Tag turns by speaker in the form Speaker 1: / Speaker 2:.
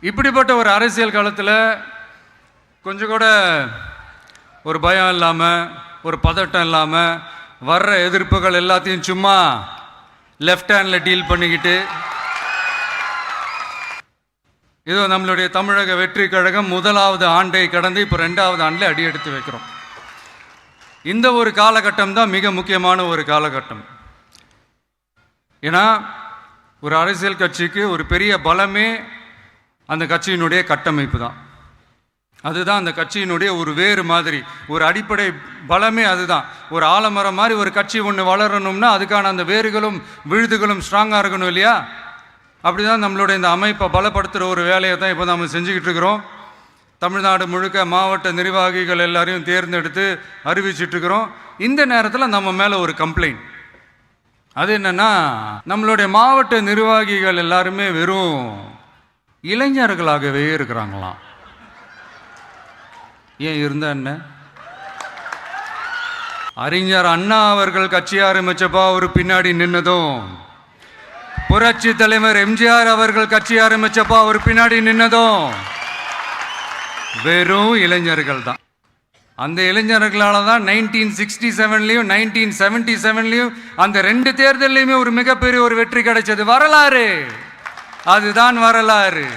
Speaker 1: இப்படிப்பட்ட ஒரு அரசியல் காலத்தில் கொஞ்சம் கூட ஒரு பயம் இல்லாமல், ஒரு பதட்டம் இல்லாமல், வர்ற எதிர்ப்புகள் எல்லாத்தையும் சும்மா லெஃப்ட் ஹேண்டில் டீல் பண்ணிக்கிட்டு, இதோ நம்மளுடைய தமிழக வெற்றி கழகம் முதலாவது ஆண்டை கடந்து இப்போ 2வது ஆண்டில் அடி எடுத்து வைக்கிறோம். இந்த ஒரு காலகட்டம் தான் மிக முக்கியமான ஒரு காலகட்டம். ஏன்னா ஒரு அரசியல் கட்சிக்கு ஒரு பெரிய பலமே அந்த கட்சியினுடைய கட்டமைப்பு தான். அதுதான் அந்த கட்சியினுடைய ஒரு வேறு மாதிரி, ஒரு அடிப்படை பலமே அதுதான். ஒரு ஆலமரம் மாதிரி ஒரு கட்சி ஒன்று வளரணும்னா அதுக்கான அந்த வேர்களும் விழுதுகளும் ஸ்ட்ராங்காக இருக்கணும் இல்லையா? அப்படி தான் நம்மளுடைய இந்த அமைப்பை பலப்படுத்துகிற ஒரு வேலையை தான் இப்போ நம்ம செஞ்சுக்கிட்டு இருக்கிறோம். தமிழ்நாடு முழுக்க மாவட்ட நிர்வாகிகள் எல்லாரையும் தேர்ந்தெடுத்து அறிவிச்சிட்ருக்கிறோம். இந்த நேரத்தில் நம்ம மேலே ஒரு கம்ப்ளைண்ட், அது என்னென்னா, நம்மளுடைய மாவட்ட நிர்வாகிகள் எல்லாருமே வெறும் இளைஞர்களாகவே இருக்கிறாங்களாம். ஏன் இருந்தா என்ன? அறிஞர் அண்ணா அவர்கள் கட்சி ஆரம்பிச்சப்பா அவர் பின்னாடி நின்னதும், புரட்சி தலைவர் எம்ஜிஆர் அவர்கள் கட்சி ஆரம்பிச்சப்பா அவர் பின்னாடி நின்னதும் வெறும் இளைஞர்கள் தான். அந்த இளைஞர்களால் தான் 1967லையும் 1977லையும் அந்த 2 தேர்தலையுமே ஒரு மிகப்பெரிய ஒரு வெற்றி கிடைச்சது. வரலாறு, அதுதான் வரலாறு.